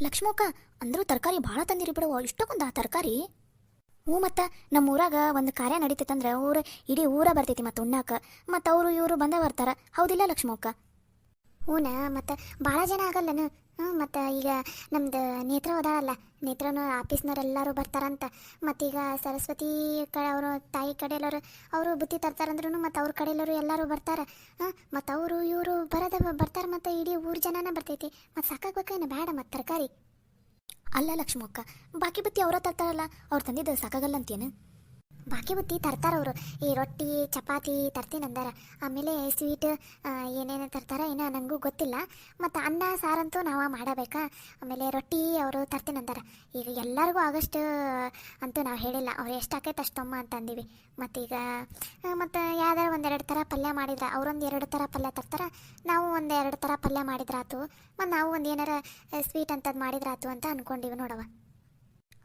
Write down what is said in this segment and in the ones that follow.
ಲಕ್ಷ್ಮಕ್ಕ ಅಂದ್ರೂ ತರಕಾರಿ ಭಾಳ ತಂದಿರಿ ಬಿಡವ, ಇಷ್ಟಕ್ಕೊಂದು ಆ ತರಕಾರಿ. ಹ್ಞೂ ಮತ್ತು ನಮ್ಮ ಊರಾಗ ಒಂದು ಕಾರ್ಯ ನಡೀತೈತಂದ್ರೆ ಇಡೀ ಊರ ಬರ್ತೈತಿ ಮತ್ತು ಉಣ್ಣಾಕ, ಮತ್ತು ಅವರು ಇವರು ಬಂದ ಬರ್ತಾರ. ಹೌದಿಲ್ಲ ಲಕ್ಷ್ಮಕ್ಕ? ಹೂನ ಮತ್ತು ಭಾಳ ಜನ ಆಗಲ್ಲನು. ಮತ್ತು ಈಗ ನಮ್ದು ನೇತ್ರ ಅದಾಳಲ್ಲ, ನೇತ್ರನ ಆಫೀಸ್ನವರೆಲ್ಲರೂ ಬರ್ತಾರಂತ. ಮತ್ತೀಗ ಸರಸ್ವತಿ ಅವರು ತಾಯಿ ಕಡೆಯಲ್ಲರು ಅವರು ಬುತ್ತಿ ತರ್ತಾರಂದ್ರೂ ಮತ್ತು ಅವ್ರ ಕಡೆಯಲ್ಲರು ಎಲ್ಲರೂ ಬರ್ತಾರೆ. ಮತ್ತು ಅವರು ಇವರು ಬರ್ತಾರೆ, ಮತ್ತು ಇಡೀ ಊರ ಜನನ ಬರ್ತೈತಿ. ಮತ್ತು ಸಾಕಾಗ್ಬೇಕೇನು ಬೇಡ ಮತ್ತು ತರಕಾರಿ. ಅಲ್ಲ ಲಕ್ಷ್ಮಕ್ಕ, ಬಾಕಿ ಬತ್ತಿ ಅವರ ತರ್ತಾರಲ್ಲ, ಅವ್ರು ತಂದಿದ್ದು ಸಾಕಾಗಲ್ಲ ಅಂತೇನು? ಬಾಕಿ ಬುತ್ತಿ ತರ್ತಾರವರು. ಈ ರೊಟ್ಟಿ ಚಪಾತಿ ತರ್ತೀನಿ ಅಂದಾರ. ಆಮೇಲೆ ಸ್ವೀಟ್ ಏನೇನು ತರ್ತಾರ ಏನೋ ನನಗೂ ಗೊತ್ತಿಲ್ಲ. ಮತ್ತು ಅನ್ನ ಸಾರಂತೂ ನಾವು ಮಾಡಬೇಕಾ. ಆಮೇಲೆ ರೊಟ್ಟಿ ಅವರು ತರ್ತೀನಿ ಅಂದಾರ. ಈಗ ಎಲ್ಲರಿಗೂ ಆಗಷ್ಟು ಅಂತೂ ನಾವು ಹೇಳಿಲ್ಲ, ಅವ್ರು ಎಷ್ಟು ಆಕೈತೆ ಅಷ್ಟೊಮ್ಮ ಅಂತ ಅಂದೀವಿ. ಮತ್ತೀಗ ಮತ್ತು ಯಾವ್ದಾರು ಒಂದೆರಡು ಥರ ಪಲ್ಯ ಮಾಡಿದ್ರೆ ಅವರೊಂದು 2 ಥರ ಪಲ್ಯ ತರ್ತಾರೆ, ನಾವು ಒಂದು 2 ಥರ ಪಲ್ಯ ಮಾಡಿದ್ರಾತು. ಮತ್ತು ನಾವು ಒಂದು ಏನಾರ ಸ್ವೀಟ್ ಅಂತದ್ದು ಮಾಡಿದ್ರಾತು ಅಂತ ಅಂದ್ಕೊಂಡಿವಿ ನೋಡವ.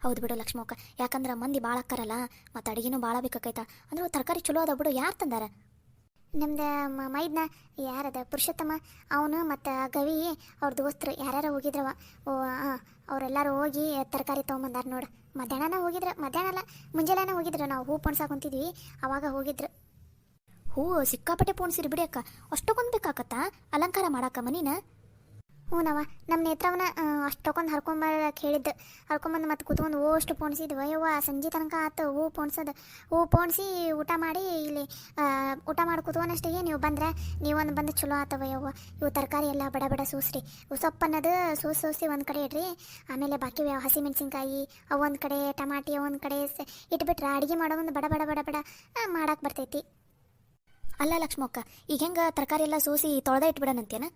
ಹೌದು ಬಿಡು ಲಕ್ಷ್ಮಕ್ಕ, ಯಾಕಂದ್ರೆ ಮಂದಿ ಭಾಳ ಅಕ್ಕಾರಲ್ಲ, ಮತ್ತು ಅಡುಗೆನೂ ಭಾಳ ಬೇಕಾಕೈತ. ಅಂದ್ರೆ ತರಕಾರಿ ಚಲೋ ಅದ ಬಿಡು. ಯಾರು ತಂದಾರ? ನಮ್ದು ಮೈದ್ನ ಯಾರದ ಪುರುಷೋತ್ತಮ, ಅವನು ಮತ್ತು ಗವಿ ಅವ್ರ ದೋಸ್ತರು ಯಾರ್ಯಾರು ಹೋಗಿದ್ರವ. ಅವರೆಲ್ಲರೂ ಹೋಗಿ ತರಕಾರಿ ತೊಗೊಂಬಂದಾರ ನೋಡು. ಮಧ್ಯಾಹ್ನ ಹೋಗಿದ್ರು, ಮಧ್ಯಾಹ್ನ ಅಲ್ಲ ಮುಂಜಾನೆ ಹೋಗಿದ್ರು. ನಾವು ಹೂ ಪೊಣ್ಸಾಕ ಕುಂತಿದ್ವಿ, ಅವಾಗ ಹೋಗಿದ್ರು. ಹೂವು ಸಿಕ್ಕಾಪಟ್ಟೆ ಪೋಣಿಸಿರಿ ಬಿಡಿ ಅಕ್ಕ. ಅಷ್ಟೊಂದು ಬೇಕಾಕತ್ತಾ ಅಲಂಕಾರ ಮಾಡಾಕ ಮನಿನ? ಹ್ಞೂನವ, ನಮ್ಮ ನೇತ್ರವನ್ನ ಅಷ್ಟೊಂದು ಹರ್ಕೊಂಬರಕ್ಕೆ ಹೇಳಿದ್ದು. ಹರ್ಕೊಂಬಂದು ಮತ್ತು ಕುತ್ಕೊಂಡು ಅಷ್ಟು ಪೋಣಿಸಿದ್ವು. ಯವ್ವ ಸಂಜೆ ತನಕ ಆತು ಹೂ ಪೋಣಿಸೋದು. ಹೂ ಪೋಣಿಸಿ ಊಟ ಮಾಡಿ ಇಲ್ಲಿ ಊಟ ಮಾಡಿ ಕುತ್ಕೊಂಡಷ್ಟಿಗೆ ನೀವು ಬಂದ್ರೆ ನೀವೊಂದು ಬಂದು ಚಲೋ ಆತವ. ಯವ್ವ ಇವು ತರಕಾರಿ ಎಲ್ಲ ಬಡ ಬಡ ಸೂಸ್ರಿ. ಸೊಪ್ಪು ಅನ್ನೋದು ಸೂಸಿ ಒಂದು ಕಡೆ ಇಡ್ರಿ. ಆಮೇಲೆ ಬಾಕಿ ಹಸಿಮೆಣ್ಸಿನ್ಕಾಯಿ ಅವು ಒಂದು ಕಡೆ, ಟಮಾಟಿ ಒಂದು ಕಡೆ ಇಟ್ಬಿಟ್ರೆ ಅಡುಗೆ ಮಾಡೋ ಒಂದು ಬಡ ಬಡ ಬಡ ಬಡ ಮಾಡಕ್ಕೆ ಬರ್ತೈತಿ. ಅಲ್ಲ ಲಕ್ಷ್ಮಕ್ಕ, ಈಗ ಹೆಂಗೆ ತರಕಾರಿ ಎಲ್ಲ ಸೋಸಿ ತೊಳೆದ ಇಟ್ಬಿಡೋಣಂತೇನ?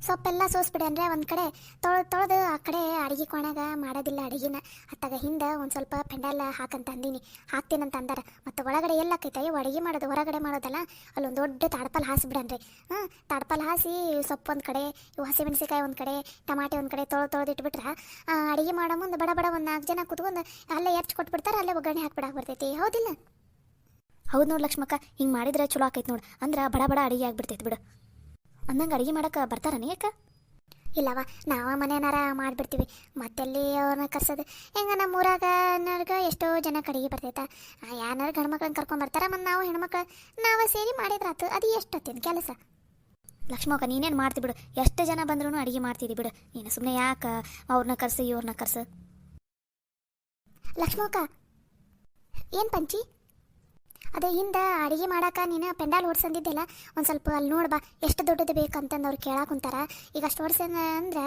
ಸೊಪ್ಪೆಲ್ಲ ಸೋಸ್ಬಿಡನ್ರೆ ಒಂದು ಕಡೆ ತೊಳೆದು ಆ ಕಡೆ ಅಡುಗೆ ಕೋಣೆಗೆ ಮಾಡೋದಿಲ್ಲ ಅಡುಗೆನ. ಅತ್ತಾಗ ಹಿಂದೆ ಒಂದು ಸ್ವಲ್ಪ ಪೆಂಡಾಲ ಹಾಕಂತ ಅಂದೀನಿ, ಹಾಕ್ತೀನಂತ ಅಂದಾರ. ಮತ್ತು ಒಳಗಡೆ ಎಲ್ಲ ಆಕೈತೆ ಇವು ಅಡುಗೆ ಮಾಡೋದು, ಹೊರಗಡೆ ಮಾಡೋದಲ್ಲ. ಅಲ್ಲೊಂದು ದೊಡ್ಡ ತಾಡ್ಪಲ್ ಹಾಸಿಬಿಡನ್ರಿ. ತಾಡ್ಪಲ್ ಹಾಸಿ ಸೊಪ್ಪು ಒಂದು ಕಡೆ, ಇವು ಹಸಿಮೆಣ್ಸಿಕಾಯಿ ಒಂದು ಕಡೆ, ಟಮಾಟೆ ಒಂದು ಕಡೆ ತೊಳೆದು ಇಟ್ಬಿಟ್ರೆ ಅಡುಗೆ ಮಾಡೋ ಮುಂದೆ ಬಡ ಬಡ ಒಂದು 4 ಜನ ಕುತ್ಕೊಂಡು ಅಲ್ಲೇ ಎರ್ಚ್ ಕೊಟ್ಬಿಡ್ತಾರೆ, ಅಲ್ಲೇ ಒಗ್ಗರಣೆ ಹಾಕ್ಬಿಡಕ್ಕೆ ಬರ್ತೈತಿ. ಹೌದಿಲ್ಲ? ಹೌದು ನೋಡಿ ಲಕ್ಷ್ಮಕ್ಕ, ಹಿಂಗೆ ಮಾಡಿದ್ರೆ ಚಲೋ ಆಕೈತೆ ನೋಡು. ಅಂದ್ರೆ ಬಡ ಬಡ ಅಡುಗೆ ಆಗ್ಬಿಡ್ತೈತೆ ಬಿಡು. ಅಂದಂಗೆ ಅಡುಗೆ ಮಾಡಕ್ಕೆ ಬರ್ತಾರನೇ ಯಾಕ? ಇಲ್ಲವ, ನಾವು ಮನೆಯನ್ನಾರ ಮಾಡಿಬಿಡ್ತೀವಿ. ಮತ್ತೆಲ್ಲಿ ಅವ್ರನ್ನ ಕರ್ಸೋದು ಹೆಂಗೆ? ನಮ್ಮ ಊರಾಗ ಎಷ್ಟೋ ಜನಕ್ಕೆ ಅಡುಗೆ ಬರ್ತೈತೆ. ಯಾರು ಗಂಡು ಮಕ್ಳನ್ನ ಕರ್ಕೊಂಬರ್ತಾರೆ, ಮತ್ತು ನಾವು ಹೆಣ್ಮಕ್ಳು ನಾವು ಸೇರಿ ಮಾಡಿದ್ರಾತು. ಅದು ಎಷ್ಟು ಹೊತ್ತಿನ ಕೆಲಸ. ಲಕ್ಷ್ಮಕ್ಕ, ನೀನೇನು ಮಾಡ್ತಿ ಬಿಡು. ಎಷ್ಟು ಜನ ಬಂದ್ರೂ ಅಡುಗೆ ಮಾಡ್ತಿದ್ದಿ ಬಿಡು. ನೀನು ಸುಮ್ಮನೆ ಯಾಕೆ ಅವ್ರನ್ನ ಕರ್ಸು ಇವ್ರನ್ನ ಕರ್ಸು. ಲಕ್ಷ್ಮಕ್ಕ ಏನು ಪಂಚಿ? ಅದೇ ಹಿಂದೆ ಅಡುಗೆ ಮಾಡಾಕ ನೀನು ಪೆಂಡಾಲ್ ಹೊಡ್ಸಂದಿದ್ದೆಲ್ಲ, ಒಂದು ಸ್ವಲ್ಪ ಅಲ್ಲಿ ನೋಡ್ಬಾ ಎಷ್ಟು ದೊಡ್ಡದು ಬೇಕಂತಂದು ಅವ್ರು ಕೇಳಾಕುಂತಾರ. ಈಗ ಅಷ್ಟು ಹೊಡ್ಸಂದ್ರೆ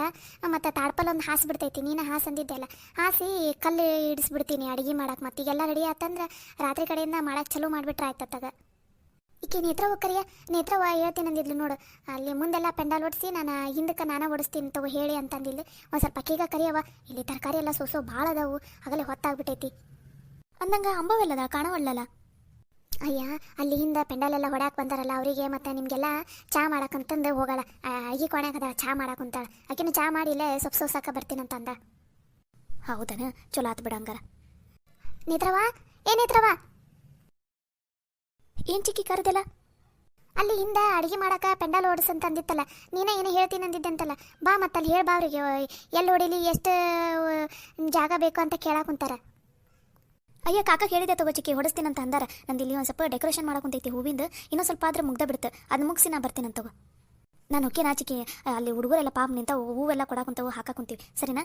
ಮತ್ತು ತಾಡ್ಪಲ್ ಒಂದು ಹಾಸಿಬಿಡ್ತೈತಿ. ನೀನು ಹಾಸಂದಿದ್ದೆಲ್ಲ ಹಾಸಿ ಕಲ್ಲು ಇಡಿಸ್ಬಿಡ್ತೀನಿ ಅಡುಗೆ ಮಾಡಕ್ಕೆ. ಮತ್ತು ಈಗೆಲ್ಲ ರೆಡಿ ಆತಂದ್ರೆ ರಾತ್ರಿ ಕಡೆಯಿಂದ ಮಾಡಕ್ಕೆ ಚಲೋ ಮಾಡಿಬಿಟ್ರೆ ಆಯ್ತತ್ತಾಗ. ಈಕೆ ನೇತ್ರ ಹೋಗ್ಕರಿಯ, ನೇತ್ರವ ಹೇಳ್ತೀನಿ ಅಂದಿದ್ಲು ನೋಡು. ಅಲ್ಲಿ ಮುಂದೆಲ್ಲ ಪೆಂಡಾಲ್ ಹೊಡಿಸಿ ನಾನು ಹಿಂದಕ್ಕೆ ನಾನು ಹೊಡಿಸ್ತೀನಿ ತಗೋ ಹೇಳಿ ಅಂತಂದಿಲ್ಲ. ಒಂದು ಸ್ವಲ್ಪ ಅಕ್ಕಿಗ ಕರಿಯವ, ಇಲ್ಲಿ ತರಕಾರಿ ಎಲ್ಲ ಸೋಸೋ ಭಾಳ ಅದಾವು, ಆಗಲೇ ಹೊತ್ತಾಗ್ಬಿಟ್ಟೈತಿ. ಅಂದಂಗೆ ಅಂಬವೆಲ್ಲದ ಕಾಣವಲ್ಲಲ್ಲ? ಅಯ್ಯ, ಅಲ್ಲಿ ಹಿಂದೆ ಪೆಂಡಾಲೆಲ್ಲ ಹೊಡ್ಯಾಕೆ ಬಂದಾರಲ್ಲ ಅವರಿಗೆ ಮತ್ತು ನಿಮಗೆಲ್ಲ ಚಾ ಮಾಡಕ್ಕಂತಂದು ಹೋಗಲ್ಲ. ಅಡುಗೆ ಕೋಣ್ಯಾಗದ ಚಾ ಮಾಡಕ್ಕಂತಾಳೆ. ಆಕಿನ ಚಾ ಮಾಡಿ ಇಲ್ಲೇ ಸೊಪ್ಪು ಸೋಸಾಕ ಬರ್ತೀನಂತ ಅಂದ. ಹೌದನ? ಚಲೋ ಆತು ಬಿಡಂಗಾರ. ನೇತ್ರವಾ, ನೇತ್ರವಾ, ಏನು ಚಿಕ್ಕಿ ಕರೆದಲ್ಲ? ಅಲ್ಲಿ ಹಿಂದೆ ಅಡುಗೆ ಮಾಡಕ್ಕೆ ಪೆಂಡಾಲ್ ಓಡಿಸಂತಂದಿತ್ತಲ್ಲ, ನೀನೇ ಏನೋ ಹೇಳ್ತೀನಿ ಅಂದಿದ್ದೆ ಅಂತಲ್ಲ. ಬಾ ಮತ್ತು ಅಲ್ಲಿ ಹೇಳ್ಬಾ ಅವ್ರಿಗೆ ಎಲ್ಲಿ ಹೊಡಿಲಿ, ಎಷ್ಟು ಜಾಗ ಬೇಕು ಅಂತ ಕೇಳಾಕುಂತಾರ. ಅಯ್ಯ, ಕಾಕ ಹೇಳಿದೆ ತಗೋ ಚಿಕ್ಕಿ, ಹೊಡಿಸ್ತೀನಂತ ಅಂದಾರ. ನಂದು ಇಲ್ಲಿ ಒಂದು ಸ್ವಲ್ಪ ಡೆಕೋರೇಷನ್ ಮಾಡಕೊಂತೈತಿ ಹೂವಿಂದ, ಇನ್ನೊಂದು ಸ್ವಲ್ಪ ಆದ್ರೆ ಮುಗ್ದ ಬಿಡುತ್ತೆ. ಅದು ಮುಗಿಸಿ ನಾ ಬರ್ತೀನಂತ ತಗೋ. ನಾನು ಓಕೆನಾ ಚಿಕ್ಕಿ? ಅಲ್ಲಿ ಹುಡುಗರೆಲ್ಲ ಪಾಪ ನಿಂತ ಹೂವೆಲ್ಲ ಕೊಡಾಕುಂತವು, ಹಾಕಾಕುಂತೀವಿ, ಸರಿನಾ?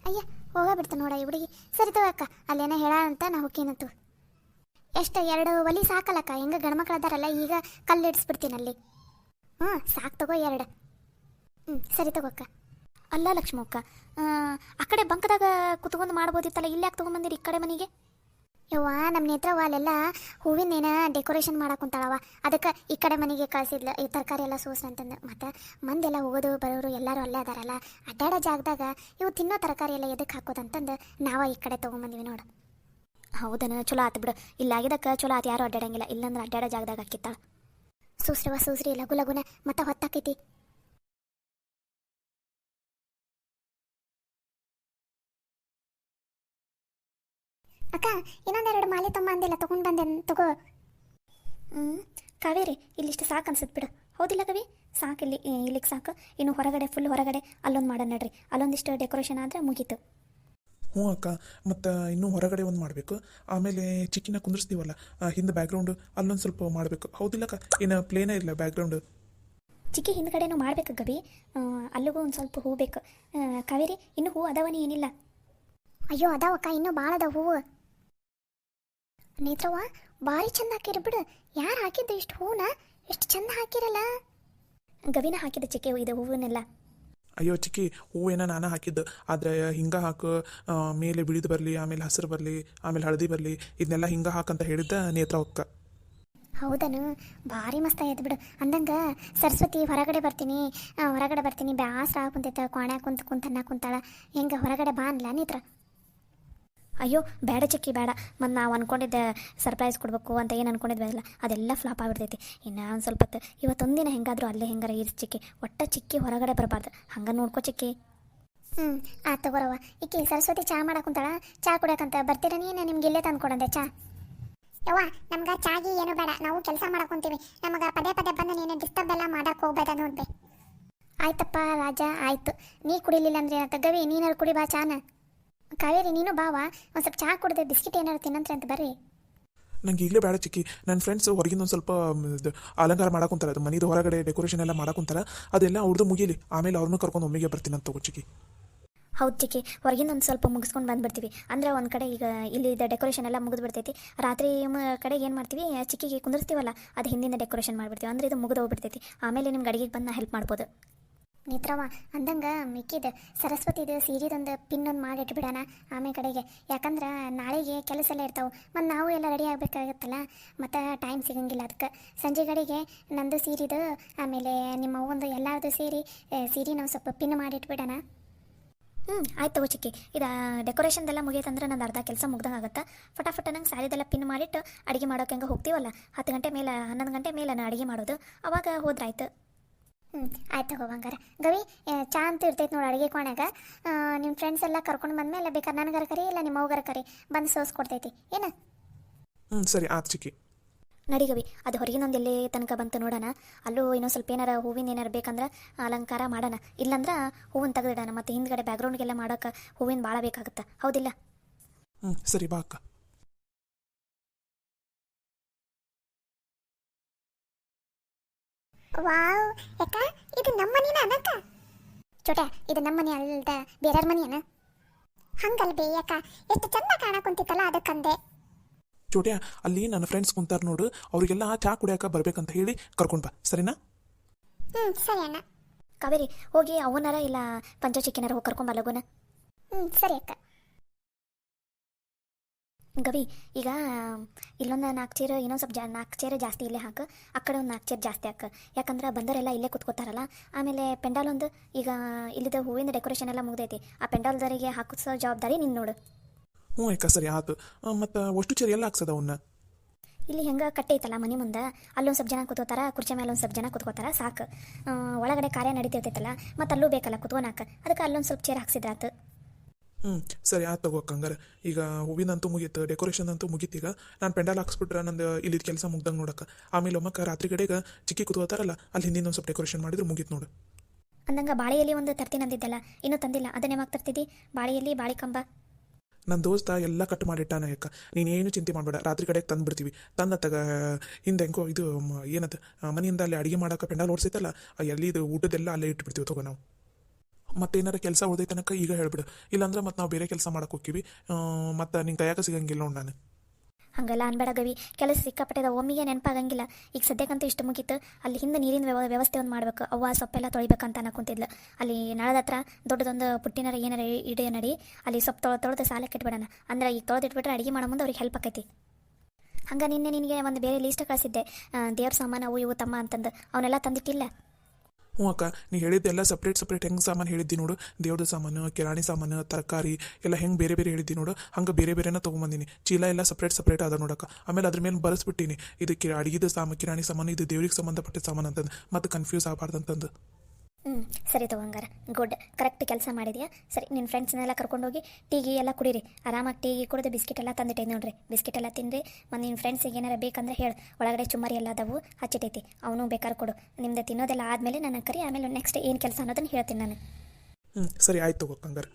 ಅಯ್ಯ, ಹೋಗಬಿಡ್ತು ನೋಡ ಈ ಹುಡುಗಿ. ಸರಿ ತಗೋ ಅಕ್ಕ, ಅಲ್ಲೇನೋ ಹೇಳ ಅಂತ ನಾ ಹೋಕೇನಂತು. ಎಷ್ಟು 2 ಒಲಿ ಸಾಕಲ್ಲಕ್ಕ? ಹೆಂಗೆ ಗಂಡ್ಮಕ್ಳು ಅದಾರಲ್ಲ, ಈಗ ಕಲ್ಲು ಇಡಿಸ್ಬಿಡ್ತೀನಿ ಅಲ್ಲಿ. ಸಾಕು ತಗೋ 2. ಸರಿ ತಗೋಕ್ಕ. ಅಲ್ಲ ಲಕ್ಷ್ಮಕ್ಕ, ಆ ಕಡೆ ಬಂಕದಾಗ ಕುತ್ಕೊಂಡು ಮಾಡ್ಬೋದಿತ್ತಲ್ಲ, ಇಲ್ಲಿ ಯಾಕೆ ತೊಗೊಂಬಂದಿರಿ ಈ ಕಡೆ ಮನೆಗೆ? ಯವ್ವ, ನಮ್ಮ ನೇತ್ರವ ಅಲ್ಲೆಲ್ಲ ಹೂವಿನೇನ ಡೆಕೋರೇಷನ್ ಮಾಡಾಕುಂತಾಳವ, ಅದಕ್ಕೆ ಈ ಕಡೆ ಮನೆಗೆ ಕಳಿಸಿದ್ಲು. ಈ ತರಕಾರಿ ಎಲ್ಲ ಸೋಸ್ ಅಂತಂದು. ಮತ್ತು ಮಂದೆಲ್ಲ ಹೋಗೋದು ಬರೋರು ಎಲ್ಲರೂ ಅಲ್ಲೇ ಅದಾರಲ್ಲ, ಅಡ್ಡಾಡೋ ಜಾಗದಾಗ ಇವು ತಿನ್ನೋ ತರಕಾರಿ ಎಲ್ಲ ಎದಕ್ಕೆ ಹಾಕೋದಂತಂದು ನಾವು ಈ ಕಡೆ ತೊಗೊಂಬಂದಿವಿ ನೋಡು. ಹೌದನ? ಚಲೋ ಆತು ಬಿಡು. ಇಲ್ಲಾಗಿದ್ದಕ್ಕೆ ಚಲೋ ಆತು, ಯಾರು ಅಡ್ಡಾಡಂಗಿಲ್ಲ. ಇಲ್ಲಾಂದ್ರೆ ಅಡ್ಡಾಡೋ ಜಾಗದಾಗ ಹಾಕಿತ್ತಾಳ. ಸೂಸ್ರಿ ಲಘು ಲಘುನ ಮತ್ತು ಹೊತ್ತಾಕೈತಿ. ಅಕ್ಕ, ಇನ್ನೊಂದೆರಡು ಮಾಲೆ ತುಂಬ ಅಂದಿಲ್ಲ, ತೊಗೊಂಡು ಬಂದೆ ತಗೋ. ಕಾವೇರಿ, ಇಲ್ಲಿಷ್ಟು ಸಾಕು ಅನ್ಸುತ್ತೆ ಬಿಡು. ಹೌದಿಲ್ಲ ಕವಿ? ಸಾಕು ಇಲ್ಲಿಗೆ ಸಾಕು. ಇನ್ನು ಹೊರಗಡೆ ಫುಲ್ ಹೊರಗಡೆ ಅಲ್ಲೊಂದು ಮಾಡೋಣ ನಡ್ರಿ. ಅಲ್ಲೊಂದಿಷ್ಟು ಡೆಕೋರೇಷನ್ ಆದರೆ ಮುಗೀತು. ಹ್ಞೂ ಅಕ್ಕ, ಮತ್ತು ಇನ್ನೂ ಹೊರಗಡೆ ಒಂದು ಮಾಡಬೇಕು. ಆಮೇಲೆ ಚಿಕ್ಕಿನ ಕುಂದಿರ್ಸ್ತೀವಲ್ಲ ಹಿಂದೆ ಬ್ಯಾಕ್ಗ್ರೌಂಡು ಅಲ್ಲೊಂದು ಸ್ವಲ್ಪ ಮಾಡಬೇಕು. ಹೌದಿಲ್ಲಕ್ಕ? ಇನ್ನು ಪ್ಲೇನೇ ಇಲ್ಲ ಬ್ಯಾಕ್ಗ್ರೌಂಡು. ಚಿಕ್ಕಿ ಹಿಂದ್ಗಡೆನೂ ಮಾಡ್ಬೇಕು ಗವಿ. ಅಲ್ಲಿಗೂ ಒಂದು ಸ್ವಲ್ಪ ಹೂ ಬೇಕು. ಕಾವೇರಿ ಇನ್ನೂ ಹೂ ಅದಾವನಿ ಏನಿಲ್ಲ? ಅಯ್ಯೋ ಅದಾವಕ್ಕ, ಇನ್ನೂ ಭಾಳ ಅದಾವ ಹೂವು. ನೇತ್ರವ್ವ ಭಾರಿ ಚಂದ ಹಾಕಿರಿ ಬಿಡು. ಯಾರು ಹಾಕಿದ್ದು ಇಷ್ಟು ಹೂನ? ಎಷ್ಟು ಚಂದ ಹಾಕಿರಲ್ಲ. ಗವಿನ ಹಾಕಿದ ಚಿಕ್ಕಿ ಇದು ಹೂವನ್ನೆಲ್ಲ. ಅಯ್ಯೋ ಚಿಕ್ಕಿ, ಹೂವೇನ ನಾನು ಹಾಕಿದ್ದು, ಆದರೆ ಹಿಂಗೆ ಹಾಕು, ಮೇಲೆ ಬಿಳಿದು ಬರಲಿ, ಆಮೇಲೆ ಹಸಿರು ಬರಲಿ, ಆಮೇಲೆ ಹಳದಿ ಬರಲಿ, ಇದನ್ನೆಲ್ಲ ಹಿಂಗೆ ಹಾಕಂತ ಹೇಳಿದ್ದ ನೇತ್ರವಕ್ಕ. ಹೌದನು? ಭಾರಿ ಮಸ್ತ್ ಆಗೈತೆ ಬಿಡು. ಅಂದಂಗೆ ಸರಸ್ವತಿ ಹೊರಗಡೆ ಬರ್ತೀನಿ ಬ್ಯಾಸ್ರ ಕುಂತೈತೆ, ಕೋಣೆ ಕುಂತನ್ನ ಕುಂತಾಳ. ಹೆಂಗೆ ಹೊರಗಡೆ ಬಾ ಅನ್ಲ ನೇತ್ರ? ಅಯ್ಯೋ ಬೇಡ ಚಿಕ್ಕಿ ಬೇಡ. ಮತ್ತು ನಾವು ಅಂದ್ಕೊಂಡಿದ್ದೆ ಸರ್ಪ್ರೈಸ್ ಕೊಡಬೇಕು ಅಂತ ಏನು ಅಂದ್ಕೊಂಡಿದ್ವಲ್ಲ ಅದೆಲ್ಲ ಫ್ಲಾಪ್ ಆಗಿಬಿಡ್ತೈತಿ. ಇನ್ನು ಒಂದು ಸ್ವಲ್ಪ ಹೊತ್ತು ಇವತ್ತೊಂದಿನ ಹೆಂಗಾದರೂ ಅಲ್ಲೇ ಹೆಂಗಾರ ಇರು ಚಿಕ್ಕಿ. ಒಟ್ಟು ಚಿಕ್ಕಿ ಹೊರಗಡೆ ಬರಬಾರ್ದು. ಹಂಗೆ ನೋಡ್ಕೊ ಚಿಕ್ಕಿ. ಆಯ್ತು ತಗೋರವ. ಈಕಿ ಸರಸ್ವತಿ ಚಾ ಮಾಡಕ್ಕುಂತಾಳ, ಚಾ ಕುಡಿಯಕಂತ ಬರ್ತೀರ ನೀನು? ನಿಮ್ಗೆ ಇಲ್ಲೇ ತಂದು ಕೊಡಂದೆ ಚಾ. ಯವ್ವ ನಮ್ಗೆ ಚಾಗಿ ಏನು ಬೇಡ, ನಾವು ಕೆಲಸ ಮಾಡಕೊಂತೀವಿ. ನಮಗೆ ಪದೇ ಪದೇ ಬಂದು ನೀನು ಡಿಸ್ಟರ್ಬ್ ಎಲ್ಲ ಮಾಡಕ್ಕೆ ಹೋಗ್ಬೇಡ ನೋಡ್ಬೆ. ಆಯ್ತಪ್ಪ ರಾಜ, ಆಯ್ತು. ನೀ ಕುಡಿಲಿಲ್ಲ ಅಂದ್ರೆ ಏನಂತ? ಗವಿ ನೀನಾರು ಕುಡಿ ಬಾ ಚಾನ. ಕಾವೇರಿ ನೀನು ಬಾವ, ಒಂದು ಸ್ವಲ್ಪ ಚಾ ಕುಡಿದೆ ಬಿಸ್ಕಿಟ್ ಏನಾರು ತಿನ್ನಂತ್ರೆ ಅಂತ ಬರ್ರಿ. ನಂಗೆ ಈಗಲೇ ಬೇಡ ಚಿಕ್ಕಿ. ನನ್ನ ಫ್ರೆಂಡ್ಸ್ ಹೊರಗಿಂದ ಒಂದು ಸ್ವಲ್ಪ ಅಲಂಕಾರ ಮಾಡಕ್ಕಂತಾರೆ, ಅದು ಮನೆದು ಹೊರಗಡೆ ಡೆಕೋರೇಷನ್ ಎಲ್ಲ ಮಾಡಕ್ಕಂತಾರೆ. ಅದೆಲ್ಲ ಅವ್ರದ್ದು ಮುಗೀಲಿ, ಆಮೇಲೆ ಅವ್ರನ್ನೂ ಕರ್ಕೊಂಡು ಒಮ್ಮೆಗೆ ಬರ್ತೀನಿ ಅಂತ ತಗೋ ಚಿಕ್ಕಿ. ಹೌದು ಚಿಕ್ಕಿ, ಹೊರಗಿಂದ ಒಂದು ಸ್ವಲ್ಪ ಮುಗಿಸ್ಕೊಂಡು ಬಂದುಬಿಡ್ತೀವಿ. ಅಂದರೆ ಒಂದು ಕಡೆ ಈಗ ಇಲ್ಲಿ ಡೆಕೋರೇಷನ್ ಎಲ್ಲ ಮುಗಿದು ಬಿಡ್ತೈತಿ. ರಾತ್ರಿ ಕಡೆಗೆ ಏನು ಮಾಡ್ತೀವಿ, ಚಿಕ್ಕಿಗೆ ಕುಂದಿರ್ತೀವಲ್ಲ ಅದು ಹಿಂದಿನ ಡೆಕೋರೇಷನ್ ಮಾಡಿಬಿಡ್ತೀವಿ. ಅಂದರೆ ಇದು ಮುಗಿದು ಹೋಗ್ಬಿಡ್ತೈತಿ. ಆಮೇಲೆ ನಿಮ್ಗೆ ಅಡಿಗೆಗೆ ಬಂದು ಹೆಲ್ಪ್ ಮಾಡ್ಬೋದು. ನೇತ್ರವ್ವ ಅಂದಂಗೆ ಮಿಕ್ಕಿದ ಸರಸ್ವತಿದು ಸೀರೆದೊಂದು ಪಿನ್ನೊಂದು ಮಾಡಿಟ್ಬಿಡೋಣ ಆಮೇಲೆ ಕಡೆಗೆ. ಯಾಕಂದ್ರೆ ನಾಳೆಗೆ ಕೆಲಸ ಎಲ್ಲ ಇರ್ತಾವೆ, ಮತ್ತು ನಾವು ಎಲ್ಲ ರೆಡಿ ಆಗಬೇಕಾಗತ್ತಲ್ಲ, ಮತ್ತು ಟೈಮ್ ಸಿಗಂಗಿಲ್ಲ. ಅದಕ್ಕೆ ಸಂಜೆ ಕಡೆಗೆ ನಂದು ಸೀರೆದು ಆಮೇಲೆ ನಿಮ್ಮ ಅವ್ವಂದು ಎಲ್ಲರದು ಸೇರಿ ಸೀರೆ ನಾವು ಸ್ವಲ್ಪ ಪಿನ್ ಮಾಡಿಟ್ಬಿಡೋಣ. ಆಯ್ತು ತಗೋ ಚಿಕ್ಕಿ. ಇದು ಡೆಕೋರೇಷನ್ದೆಲ್ಲ ಮುಗಿಯತ್ತಂದ್ರೆ ನಂದು ಅರ್ಧ ಕೆಲಸ ಮುಗ್ದಂಗೆ ಆಗುತ್ತೆ. ಫಟಾಫಟ ನಂಗೆ ಸ್ಯಾರಿದೆಲ್ಲ ಪಿನ್ ಮಾಡಿಟ್ಟು ಅಡುಗೆ ಮಾಡೋಕೆ ಹೆಂಗೆ ಹೋಗ್ತೀವಲ್ಲ 10 ಗಂಟೆ ಮೇಲೆ 11 ಗಂಟೆ ಮೇಲೆ ನಾನು ಅಡುಗೆ ಮಾಡೋದು, ಅವಾಗ ಹೋದ್ರಾಯ್ತು. ಆಯ್ತು ಹೋಗಂಗಾರ. ಗವಿ ಚಾ ಅಂತ ಇರ್ತೈತೆ ನೋಡಿ ಅಡುಗೆ ಕೋಣೆಗೆ. ನಿಮ್ಮ ಫ್ರೆಂಡ್ಸ್ ಎಲ್ಲ ಕರ್ಕೊಂಡು ಬಂದಮೇಲೆ ಬೇಕಾದ್ರೆ ನನಗರ ಕರಿ ಇಲ್ಲ ನಿಮ್ಮ ಅವ್ಗರ ಕರಿ, ಬಂದು ಸೋಸ್ಕೊಡ್ತೈತಿ ಏನು? ಸರಿ ಆಯ್ತು ಚಿಕ್ಕಿ. ನಡಿ ಗವಿ, ಅದು ಹೊರಗಿನೊಂದು ಎಲ್ಲೇ ತನಕ ಬಂತು ನೋಡೋಣ. ಅಲ್ಲೂ ಇನ್ನೊಂದು ಸ್ವಲ್ಪ ಏನಾರ ಹೂವಿನ ಏನಾರು ಬೇಕಂದ್ರೆ ಅಲಂಕಾರ ಮಾಡೋಣ. ಇಲ್ಲಾಂದ್ರೆ ಹೂವಿನ ತೆಗೆದಿಡೋಣ. ಮತ್ತು ಹಿಂದ್ಗಡೆ ಬ್ಯಾಕ್ಗ್ರೌಂಡ್ಗೆಲ್ಲ ಮಾಡೋಕೆ ಹೂವಿನ ಭಾಳ ಬೇಕಾಗುತ್ತೆ, ಹೌದಿಲ್ಲ? ಸರಿ ಬಾ ಅಕ್ಕ. ವಾವ್ ಯಾಕ ಇದು ನಮ್ಮ ಮನಿನ ಅನಕ್ಕ? ಚೋಟ ಇದು ನಮ್ಮ ಮನೆ ಅಲ್ದ ಬೇರೆಯವ್ರ ಮನಿ ಅನ? ಹಂಗಲ್ಬೇ ಯಾಕ, ಎಷ್ಟು ಚಂದ ಕಾಣಕೊಂತಿತ್ತಲ್ಲ ಅದಕ್ಕಂದೆ. ಚೋಟ್ಯಾ, ಅಲ್ಲಿ ನನ್ನ ಫ್ರೆಂಡ್ಸ್ ಕುಂತಾರ ನೋಡು, ಅವರಿಗೆಲ್ಲ ಚಾ ಕುಡಿಯೋಕೆ ಬರ್ಬೇಕಂತ ಹೇಳಿ ಕರ್ಕೊಂಡು ಬಾ, ಸರಿನಾ? ಸರಿ ಅಣ್ಣ. ಕಾವೇರಿ ಹೋಗಿ ಅವನಾರ ಇಲ್ಲ ಪಂಚ ಚಿಕ್ಕಿನಾರ ಹೋಗಿ ಕರ್ಕೊಂಬ ಲಗುನ. ಸರಿ ಅಕ್ಕ. ಗವಿ ಈಗ ಇಲ್ಲೊಂದು 4 ಚೇರ್, ಇನ್ನೊಂದು ಸ್ವಲ್ಪ 4 ಚೇರ್ ಜಾಸ್ತಿ ಇಲ್ಲೇ ಹಾಕು. ಆ ಕಡೆ ಒಂದು 4 ಚೇರ್ ಜಾಸ್ತಿ ಹಾಕು. ಯಾಕಂದ್ರೆ ಬಂದವರೆಲ್ಲ ಇಲ್ಲೇ ಕೂತ್ಕೋತಾರಲ್ಲ. ಆಮೇಲೆ ಪೆಂಡಾಲ್ ಒಂದು ಈಗ ಇಲ್ಲಿದ್ದ ಹೂವಿನ ಡೆಕೋರೇಷನ್ ಎಲ್ಲ ಮುಗ್ದೈತಿ. ಆ ಪೆಂಡಾಲ್ದವರಿಗೆ ಹಾಕಿಸೋ ಜವಾಬ್ದಾರಿ ನೀನು ನೋಡು. ಅಕ್ಕ ಸರಿ ಆಯ್ತು. ಮತ್ತು ಅಷ್ಟು ಚೇರ್ ಎಲ್ಲ ಹಾಕ್ಸದ ಅವನ್ನ? ಇಲ್ಲಿ ಹೆಂಗೆ ಕಟ್ಟೈತಲ್ಲ ಮನೆ ಮುಂದೆ, ಅಲ್ಲೊಂದು ಸ್ವಲ್ಪ ಜನ ಕೂತ್ಕೋತಾರ, ಕುರ್ಚಿ ಮೇಲೆ ಒಂದು ಸ್ವಲ್ಪ ಜನ ಕೂತ್ಕೋತಾರ, ಸಾಕು. ಒಳಗಡೆ ಕಾರ್ಯ ನಡೀತಿರ್ತೈತಲ್ಲ, ಮತ್ತು ಅಲ್ಲೂ ಬೇಕಲ್ಲ ಕುತ್ಕೊನಾಕ, ಅದಕ್ಕೆ ಅಲ್ಲೊಂದು ಸ್ವಲ್ಪ ಚೇರ್ ಹಾಕ್ಸಿದ್ರಾತು. ಸರಿ ಆಯ್ತು ತಗೋ ಅಕ್ಕಂಗಾರೆ. ಈಗ ಹೂವಿನಂತೂ ಮುಗೀತು, ಡೆಕೋರೇಷನ್ ಅಂತೂ ಮುಗೀತು. ಈಗ ನಾನು ಪೆಂಡಾಲ್ ಹಾಕ್ಸ್ಬಿಟ್ರೆ ನಂದು ಇಲ್ಲಿದ್ದು ಕೆಲಸ ಮುಗ್ದಂಗೆ ನೋಡಕ್ಕೆ. ಆಮೇಲೆ ಒಮ್ಮಕ್ಕೆ ರಾತ್ರಿ ಕಡೆಗೆ ಚಿಕ್ಕಿ ಕೂತ್ಕೋತಾರಲ್ಲ, ಅಲ್ಲಿ ಹಿಂದಿನ ಒಂದು ಸ್ವಲ್ಪ ಡೆಕೋರೇಷನ್ ಮಾಡಿದ್ರೆ ಮುಗೀತು ನೋಡು. ಅಂದಂಗೆ ಬಾಳೆಯಲ್ಲಿ ಒಂದು ತರ್ತೀನಿ ಅಂದಿದ್ದಲ್ಲ, ಇನ್ನೂ ತಂದಿಲ್ಲ. ಅದನ್ನೇ ಯಾವಾಗ ತರ್ತಿದ್ದಿ? ಬಾಳೆಯಲ್ಲಿ ಬಾಳೆ ಕಂಬ ನನ್ನ ದೋಸ್ತ ಎಲ್ಲ ಕಟ್ ಮಾಡಿಟ್ಟಾನ. ಯಾಕೆ ನೀನೇನು ಚಿಂತೆ ಮಾಡಬೇಡ, ರಾತ್ರಿ ಕಡೆಗೆ ತಂದುಬಿಡ್ತೀವಿ. ತಂದತ್ತಾಗ ಹಿಂದೆ ಹೆಂಗೋ ಇದು ಏನದು ಮನೆಯಿಂದ ಅಲ್ಲಿ ಅಡುಗೆ ಮಾಡೋಕೆ ಪೆಂಡಾಲ್ ಓಡಿಸೈತಲ್ಲ, ಎಲ್ಲಿ ಇದು ಊಟದೆಲ್ಲ ಅಲ್ಲೇ ಇಟ್ಬಿಡ್ತೀವಿ ತಗೋ ನಾವು. ಮತ್ತೇನಾರ ಕೆಲಸ ಉಳ್ದೈತನಕ ಈಗ ಹೇಳ್ಬಿಡು, ಇಲ್ಲಾಂದ್ರೆ ಮತ್ತು ನಾವು ಬೇರೆ ಕೆಲಸ ಮಾಡಕ್ಕೆ ಹೋಗ್ತೀವಿ. ಮತ್ತು ನಿಂಗೆ ಕೈಯಾಗ ಸಿಗಂಗಿಲ್ಲ ನೋಡಿ ನಾನು. ಹಾಗೆಲ್ಲ ಅನ್ಬೇಡ ಗವಿ, ಕೆಲಸ ಸಿಕ್ಕಾಪಟ್ಟೆದ, ಒಮ್ಮಿಗೆ ನೆನಪಾಗಂಗಿಲ್ಲ. ಈಗ ಸದ್ಯಕ್ಕಂತೂ ಇಷ್ಟು ಮುಗೀತು. ಅಲ್ಲಿ ಹಿಂದೆ ನೀರಿನ ವ್ಯವಸ್ಥೆ ಒಂದು ಮಾಡ್ಬೇಕು. ಅವ್ವ ಸೊಪ್ಪೆಲ್ಲ ತೊಳಿಬೇಕಂತ ಅನ್ನಕೊಂತಿದ್ಲು. ಅಲ್ಲಿ ನಳದ ಹತ್ರ ದೊಡ್ಡದೊಂದು ಪುಟ್ಟಿನಾರ ಏನಾರ ಇಡೀ ನಡಿ, ಅಲ್ಲಿ ಸೊಪ್ಪು ತೊಳೆದು ಸಾಲಕ್ಕೆ ಇಟ್ಬಿಡೋಣ. ಅಂದ್ರೆ ಈಗ ತೊಳೆದಿಟ್ಬಿಟ್ರೆ ಅಡುಗೆ ಮಾಡೋ ಮುಂದೆ ಅವ್ರಿಗೆ ಹೆಲ್ಪ್ ಆಕೈತಿ. ಹಂಗೆ ನಿನಗೆ ಒಂದು ಬೇರೆ ಲೀಸ್ಟ್ ಕಳಿಸಿದ್ದೆ, ದೇವ್ರ ಸಾಮಾನು ಅವು ಇವು ತಮ್ಮ ಅಂತಂದು. ಅವನ್ನೆಲ್ಲ ತಂದಿಟ್ಟಿಲ್ಲ? ಅಕ್ಕ, ನೀ ಹೇಳಿದ್ದೆಲ್ಲ ಸಪ್ರೇಟ್ ಹೆಂಗೆ ಸಾಮಾನು ಹೇಳಿದ್ದಿ ನೋಡು. ದೇವ್ರ ಸಾಮಾನು, ಕಿರಾಣಿ ಸಾಮಾನು, ತರಕಾರಿ ಎಲ್ಲ ಹೆಂಗೆ ಬೇರೆ ಬೇರೆ ಹೇಳಿದ್ದಿ ನೋಡು, ಹಂಗೆ ಬೇರೆ ಬೇರೆನ ತೊಗೊಂಬಂದಿನಿ. ಚೀಲ ಎಲ್ಲ ಸಪ್ರೇಟ್ ಅದ ನೋಡಕ್ಕ. ಆಮೇಲೆ ಅದ್ರ ಮೇಲೆ ಬರೆಸ್ಬಿಟ್ಟಿನಿ, ಇದು ಅಡುಗೆದು ಕಿರಾಣಿ ಸಾಮಾನು, ಇದು ದೇವ್ರಿಗೆ ಸಂಬಂಧಪಟ್ಟ ಸಾಮಾನು ಅಂತಂದು, ಮತ್ತು ಕನ್ಫ್ಯೂಸ್ ಆಗಬಾರ್ದು ಅಂತಂದು. ಸರಿ ತಗೋ ಹಂಗಾರೆ ಗುಡ್ ಕರೆಕ್ಟ್ ಕೆಲಸ ಮಾಡಿದ್ಯಾ. ಸರಿ ನಿನ್ನ ಫ್ರೆಂಡ್ಸ್ನೆಲ್ಲ ಕರ್ಕೊಂಡೋಗಿ ಟೀಗಿ ಎಲ್ಲ ಕುಡೀರಿ, ಆರಾಮಾಗಿ ಟೀಗಿ ಕುಡಿದು ಬಿಸ್ಕಿಟ್ ಎಲ್ಲ ತಂದಿಟ್ಟೈತೆ ನೋಡ್ರಿ, ಬಿಸ್ಕಿಟ್ ಎಲ್ಲ ತಿನ್ನಿರಿ. ಮತ್ತು ನಿನ್ನ ಫ್ರೆಂಡ್ಸಿಗೆ ಏನಾರ ಬೇಕಂದ್ರೆ ಹೇಳು, ಒಳಗಡೆ ಚುಮ್ಮರಿ ಎಲ್ಲ ಅದಾವು ಹಚ್ಚಿಟ್ಟೈತಿ, ಅವನು ಬೇಕಾದ್ರೆ ಕೊಡು. ನಿಮ್ದು ತಿನ್ನೋದೆಲ್ಲ ಆದಮೇಲೆ ನನ್ನ ಕರಿ, ಆಮೇಲೆ ನೆಕ್ಸ್ಟ್ ಏನು ಕೆಲಸ ಅನ್ನೋದನ್ನು ಹೇಳ್ತೀನಿ ನಾನು. ಸರಿ ಆಯ್ತು ತಗೋ ಹಂಗಾರೆ.